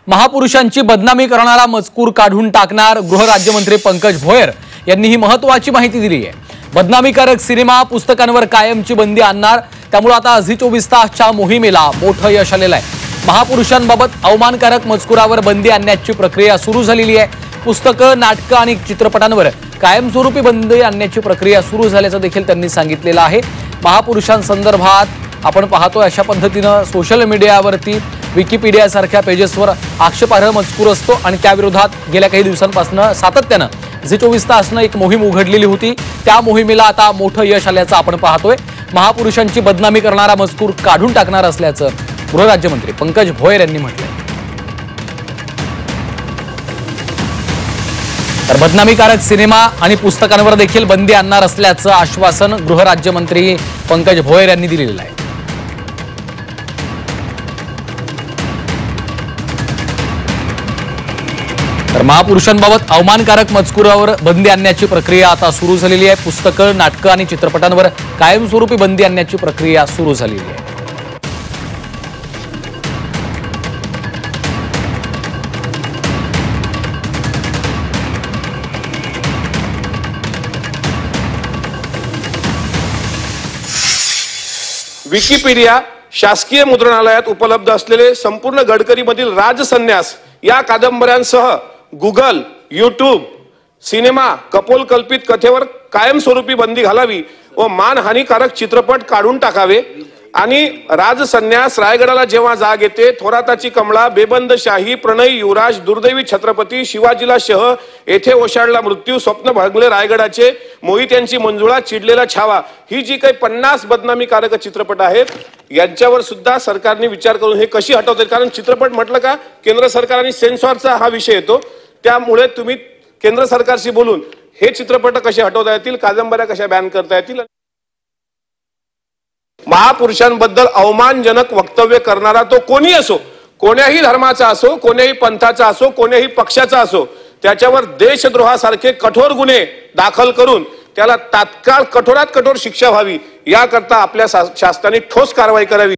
महापुरुषांची बदनामी करणारा मजकूर काढून टाकणार गृहराज्यमंत्री पंकज भोयर यांनी ही महत्त्वाची माहिती दिली आहे। बदनामीकारक सिनेमा पुस्तकांवर कायमची बंदी आणणार, त्यामुळे आता झी 24 तासच्या मोहिमेला मोठं यश आलेलं आहे। महापुरुषांबाबत अवमानकारक मजकुरावर बंदी आणण्याची प्रक्रिया सुरू झालेली आहे। पुस्तकं, नाटकं आणि चित्रपटांवर कायमस्वरूपी बंदी आणण्याची प्रक्रिया सुरू झाल्याचं देखील त्यांनी सांगितलेलं आहे। महापुरुषांसंदर्भात आपण पाहतोय अशा पद्धतीने सोशल मीडियावरती विकिपीडिया सारख्या पेजेसवर आक्षेपार्ह मजकूर असतो आणि त्याविरोधात गेल्या काही दिवसांपासून सातत्याने झी 24 तासनं एक मोहीम उघडलेली होती। त्या मोहिमेला आता मोठं यश आल्याचं आपण पाहतोय। महापुरुषांची बदनामी करणारा मजकूर काढून टाकणार असल्याचं गृहराज्यमंत्री पंकज भोयर यांनी म्हटलंय। तर बदनामीकारक सिनेमा आणि पुस्तकांवर देखील बंदी आणणार असल्याचं आश्वासन गृहराज्यमंत्री पंकज भोयर यांनी दिलेलं आहे। तर महापुरुषांबाबत अवमानकारक मजकुरावर बंदी आणण्याची प्रक्रिया आता सुरू झालेली आहे। पुस्तकं, नाटकं आणि चित्रपटांवर कायमस्वरूपी बंदी आणण्याची प्रक्रिया सुरू झालेली आहे। विकिपीडिया शासकीय मुद्रणालयात उपलब्ध असलेले संपूर्ण गडकरीमधील राजसन्यास या कादंबऱ्यांसह गुगल, यूट्यूब, सिनेमा, कपोलकल्पित कथेवर कायमस्वरूपी बंदी घालावी व मानहानिकारक चित्रपट काढून टाकावे आणि राजसन्यास, रायगडाला जेव्हा जाग येते, थोराताची कमळा, बेबंद शाही, प्रणयी युवराज, दुर्दैवी छत्रपती, शिवाजीला शह, येथे ओशाडला मृत्यू, स्वप्न भंगले रायगडाचे, मोहित यांची मंजुळा, चिडलेला छावा, ही जी काही 50 बदनामीकारक चित्रपट आहेत यांच्यावर सुद्धा सरकारने विचार करून हे कशी हटवता येईल। कारण चित्रपट म्हटलं का केंद्र सरकार आणि सेन्सॉरचा हा विषय येतो, त्यामुळे तुम्ही केंद्र सरकारशी बोलून हे चित्रपट कसे हटवता येतील, कादंबऱ्या कशा बॅन करता येतील। महापुरुषांबद्दल अवमानजनक वक्तव्य करणारा तो कोणी असो, कोण्याही धर्माचा असो, कोण्याही पंथाचा असो, कोण्याही पक्षाचा असो, त्याच्यावर देशद्रोहासारखे कठोर गुन्हे दाखल करून त्याला तात्काळ कठोरात कठोर शिक्षा व्हावी, याकरता आपल्या शासनाने ठोस कारवाई करावी।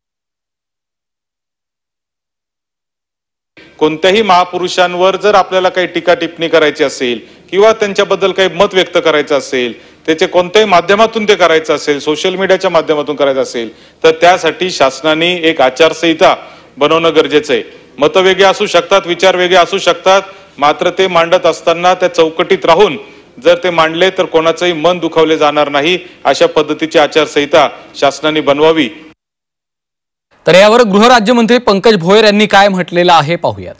कोणत्याही महापुरुषांवर जर आपल्याला काही टीका टिप्पणी करायची असेल किंवा त्यांच्याबद्दल काही मत व्यक्त करायचं असेल, त्याचे कोणत्याही माध्यमातून ते करायचं असेल, सोशल मीडियाच्या माध्यमातून करायचं असेल, तर त्यासाठी शासनाने एक आचारसंहिता बनवणं गरजेचं आहे। मत वेगळे असू शकतात, विचार वेगळे असू शकतात, मात्र ते मांडत असताना त्या चौकटीत राहून जर ते मांडले तर कोणाचंही मन दुखावले जाणार नाही, अशा पद्धतीची आचारसंहिता शासनाने बनवावी। तर यावर गृहराज्यमंत्री पंकज भोयर यांनी काय म्हटलेलं आहे पाहूयात।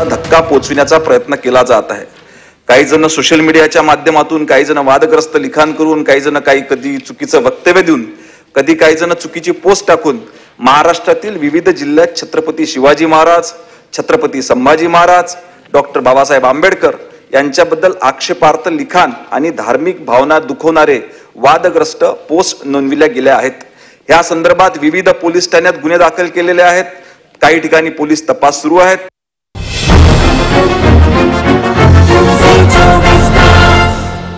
धक्का पोचविण्याचा प्रयत्न केला जात आहे। काही जण सोशल मीडियाच्या माध्यमातून, काही जण वादग्रस्त लिखाण करून, काही जण कधी चुकीचं वक्तव्य देऊन, कधी काही जण चुकीची पोस्ट टाकून महाराष्ट्रातील विविध जिल्ह्यात छत्रपती शिवाजी महाराज, छत्रपती संभाजी महाराज, डॉक्टर बाबासाहेब आंबेडकर यांच्याबद्दल आक्षेपार्ह लिखाण आणि धार्मिक भावना दुखवणारे वादग्रस्त पोस्ट नोंदविल्या गेल्या आहेत। या संदर्भात विविध पोलीस ठाण्यात गुन्हे दाखल केलेले आहेत। काही ठिकाणी पोलीस तपास सुरू आहेत।